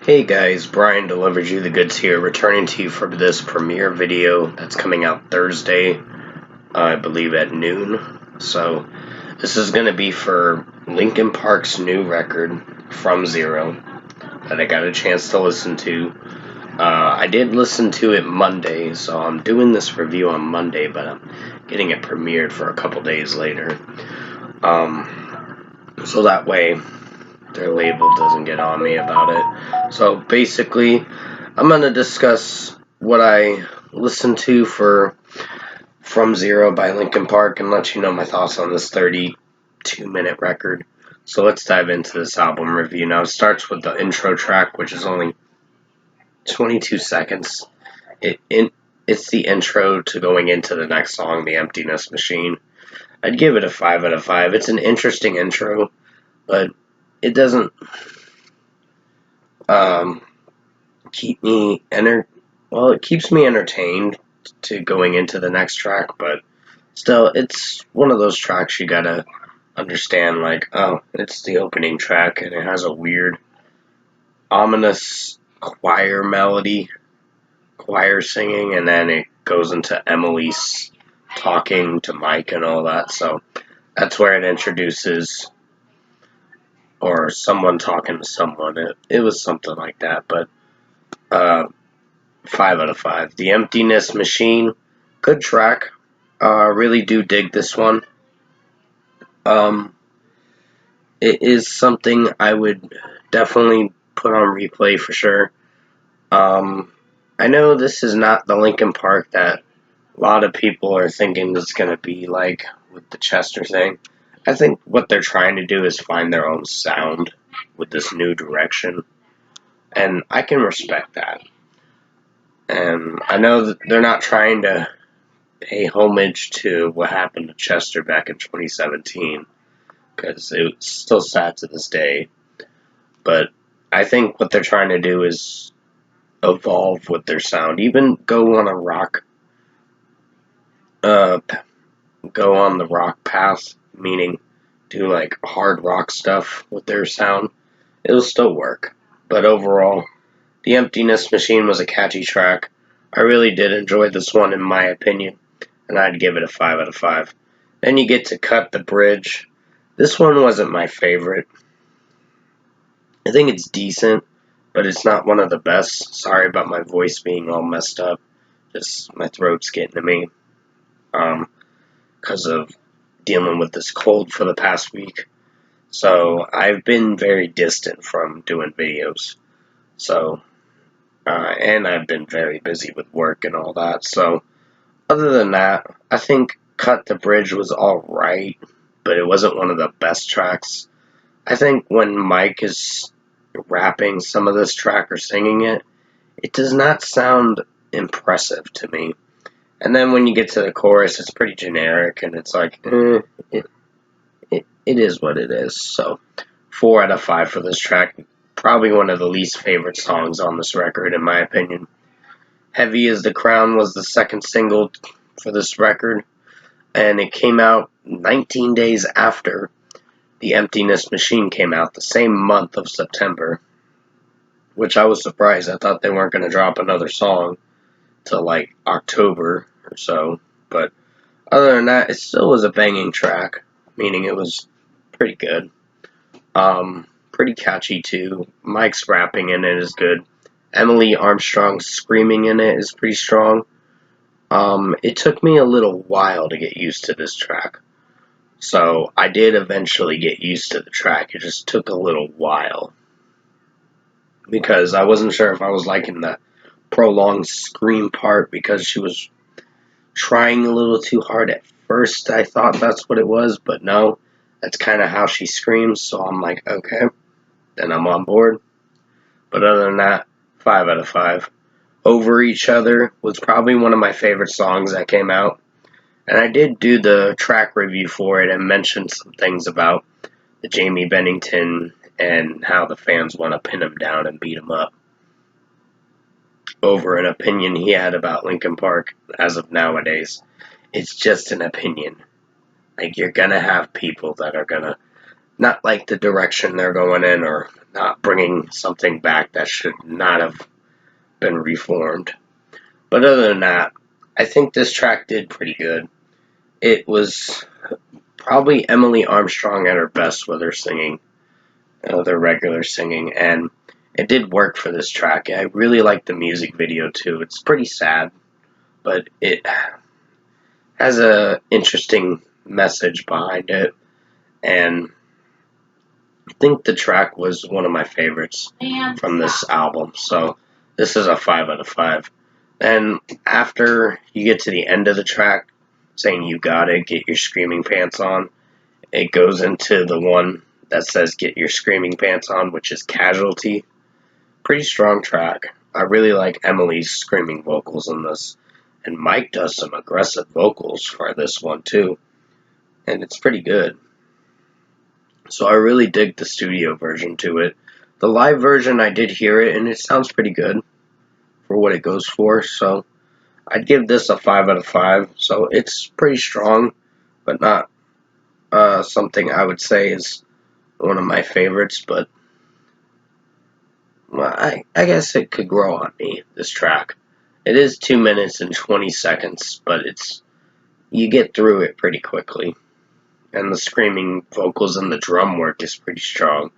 Hey guys, Brian delivered you the goods here, returning to you for this premiere video that's coming out Thursday, I believe at noon. So, this is going to be for Linkin Park's new record, From Zero, that I got a chance to listen to. I did listen to it Monday, so I'm doing this review on Monday, but I'm getting it premiered for a couple days later. So that way their label doesn't get on me about it. So basically, I'm going to discuss what I listened to for From Zero by Linkin Park and let you know my thoughts on this 32-minute record. So let's dive into this album review. Now, it starts with the intro track, which is only 22 seconds. It's the intro to going into the next song, The Emptiness Machine. I'd give it a 5 out of 5. It's an interesting intro, but it doesn't keep me it keeps me entertained to going into the next track, but still, it's one of those tracks you gotta understand, like, oh, it's the opening track, and it has a weird, ominous choir melody, choir singing, and then it goes into Emily's talking to Mike and all that, so that's where it introduces, or someone talking to someone. It was something like that, but 5 out of 5. The Emptiness Machine, good track. Really do dig this one. It is something I would definitely put on replay for sure. I know this is not the Linkin Park that a lot of people are thinking it's going to be like with the Chester thing. I think what they're trying to do is find their own sound with this new direction, and I can respect that. And I know that they're not trying to pay homage to what happened to Chester back in 2017, because it's still sad to this day. But I think what they're trying to do is evolve with their sound, even go on a rock, go on the rock path, meaning do like hard rock stuff with their sound. It'll still work, but overall, The Emptiness Machine was a catchy track. I really did enjoy this one, in my opinion, and I'd give it a 5 out of 5. Then you get to Cut the Bridge. This one wasn't my favorite. I think it's decent, but it's not one of the best. Sorry about my voice being all messed up. Just my throat's getting to me. Because of dealing with this cold for the past week. So I've been very distant from doing videos. So, and I've been very busy with work and all that. So, other than that, I think Cut the Bridge was alright, but it wasn't one of the best tracks. I think when Mike is rapping some of this track or singing it, it does not sound impressive to me. And then when you get to the chorus, it's pretty generic, and it's like, it is what it is. So, 4 out of 5 for this track. Probably one of the least favorite songs on this record, in my opinion. Heavy as the Crown was the second single for this record, and it came out 19 days after The Emptiness Machine came out, the same month of September, which I was surprised. I thought they weren't going to drop another song till like October or so, but other than that, it still was a banging track, meaning it was pretty good. Pretty catchy too. Mike's rapping in it is good. Emily Armstrong's screaming in it is pretty strong. It took me a little while to get used to this track. So I did eventually get used to the track. It just took a little while. Because I wasn't sure if I was liking the prolonged scream part because she was trying a little too hard at first. I thought that's what it was, but no. That's kind of how she screams, so I'm like, okay, then I'm on board. But other than that, 5 out of 5. Over Each Other was probably one of my favorite songs that came out. And I did do the track review for it and mentioned some things about the Jamie Bennington and how the fans want to pin him down and beat him up over an opinion he had about Linkin Park as of nowadays. It's just an opinion. Like, you're gonna have people that are gonna not like the direction they're going in, or not bringing something back that should not have been reformed. But other than that, I think this track did pretty good. It was probably Emily Armstrong at her best with her singing, their regular singing, and it did work for this track. I really like the music video too. It's pretty sad, but it has a interesting message behind it, and I think the track was one of my favorites from this album. So this is a 5 out of 5. And after you get to the end of the track, saying "You got it, get your screaming pants on," it goes into the one that says "Get your screaming pants on," which is "Casualty." Pretty strong track. I really like Emily's screaming vocals in this, and Mike does some aggressive vocals for this one too, and it's pretty good. So I really dig the studio version to it. The live version, I did hear it, and it sounds pretty good for what it goes for. So I'd give this a 5 out of 5. So it's pretty strong, but not something I would say is one of my favorites. But well, I guess it could grow on me, this track. It is 2 minutes and 20 seconds, but you get through it pretty quickly. And the screaming vocals and the drum work is pretty strong.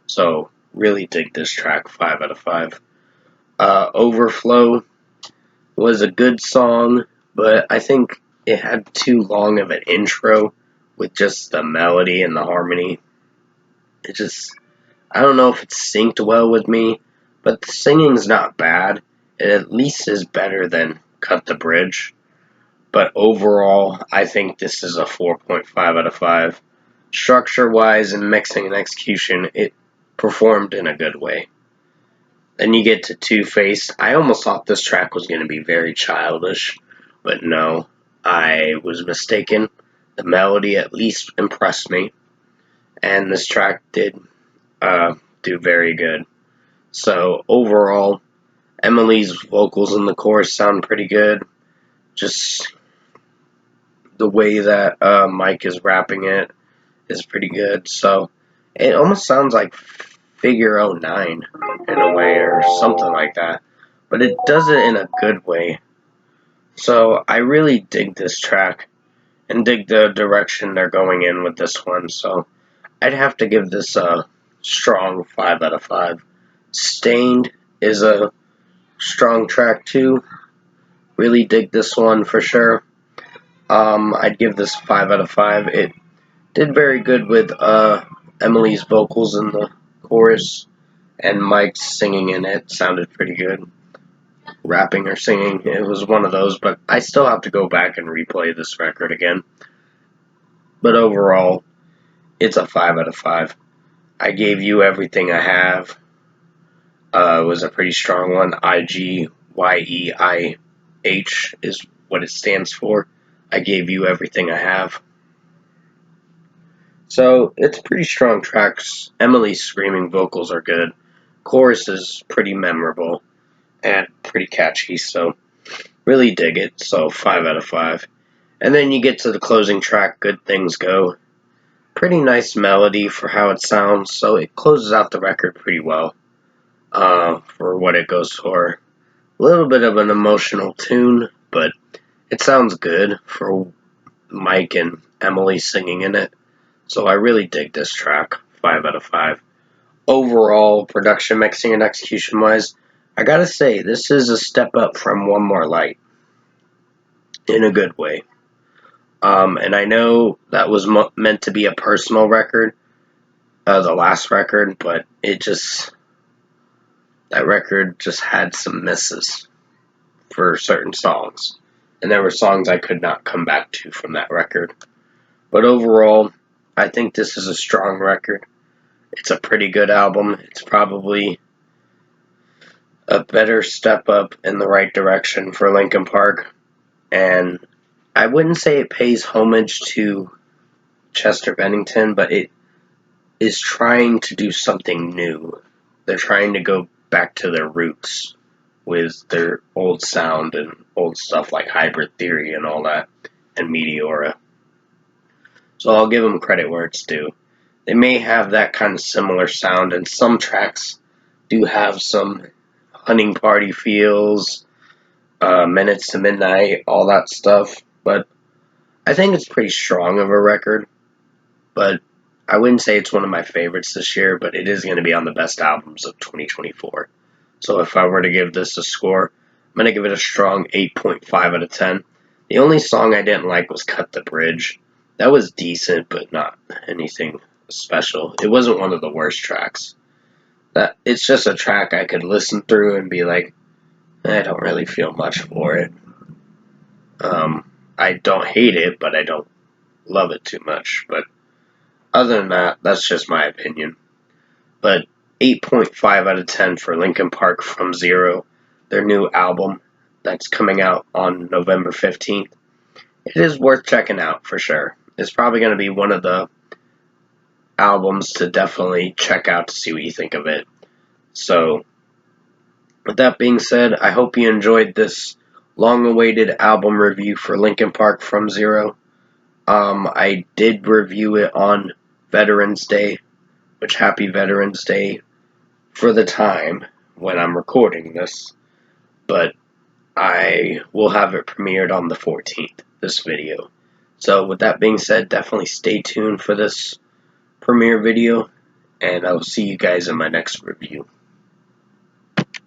So really dig this track, 5 out of 5. Overflow was a good song, but I think it had too long of an intro with just the melody and the harmony. It just, I don't know if it's synced well with me, but the singing's not bad. It at least is better than Cut the Bridge. But overall, I think this is a 4.5 out of 5. Structure-wise and mixing and execution, it performed in a good way. Then you get to Two-Face. I almost thought this track was going to be very childish, but no, I was mistaken. The melody at least impressed me, and this track did do very good. So overall, Emily's vocals in the chorus sound pretty good. Just the way that Mike is rapping it is pretty good. So it almost sounds like Figure 09 in a way, or something like that. But it does it in a good way. So I really dig this track and dig the direction they're going in with this one. So I'd have to give this a strong 5 out of 5. Stained is a strong track too. Really dig this one for sure. I'd give this 5 out of 5. It did very good with Emily's vocals in the chorus, and Mike's singing in it sounded pretty good. Rapping or singing, it was one of those, but I still have to go back and replay this record again. But overall, it's a 5 out of 5. I gave you everything I have. It was a pretty strong one. IGYEIH is what it stands for. I gave you everything I have. So it's pretty strong tracks. Emily's screaming vocals are good. Chorus is pretty memorable and pretty catchy, so really dig it. So 5 out of 5. And then you get to the closing track, Good Things Go. Pretty nice melody for how it sounds, so it closes out the record pretty well for what it goes for. A little bit of an emotional tune, but it sounds good for Mike and Emily singing in it. So I really dig this track, 5 out of 5. Overall, production, mixing, and execution-wise, I gotta say, this is a step up from One More Light, in a good way. And I know that was meant to be a personal record, the last record, but that record just had some misses for certain songs. And there were songs I could not come back to from that record. But overall, I think this is a strong record. It's a pretty good album. It's probably a better step up in the right direction for Linkin Park. And I wouldn't say it pays homage to Chester Bennington, but it is trying to do something new. They're trying to go back to their roots with their old sound and old stuff like Hybrid Theory and all that, and Meteora. So I'll give them credit where it's due. they may have that kind of similar sound, and some tracks do have some hunting party feels, Minutes to Midnight, all that stuff. But I think it's pretty strong of a record. But I wouldn't say it's one of my favorites this year, but it is going to be on the best albums of 2024. So if I were to give this a score, I'm going to give it a strong 8.5 out of 10. The only song I didn't like was Cut the Bridge. That was decent, but not anything special. It wasn't one of the worst tracks. That it's just a track I could listen through and be like, I don't really feel much for it. I don't hate it, but I don't love it too much. But other than that, that's just my opinion. But 8.5 out of 10 for Linkin Park from Zero, their new album that's coming out on November 15th. It is worth checking out for sure. It's probably going to be one of the albums to definitely check out to see what you think of it. So, with that being said, I hope you enjoyed this long-awaited album review for Linkin Park from Zero. I did review it on Veterans Day, which happy Veterans Day for the time when I'm recording this, but I will have it premiered on the 14th, this video. So with that being said, definitely stay tuned for this premiere video, and I will see you guys in my next review.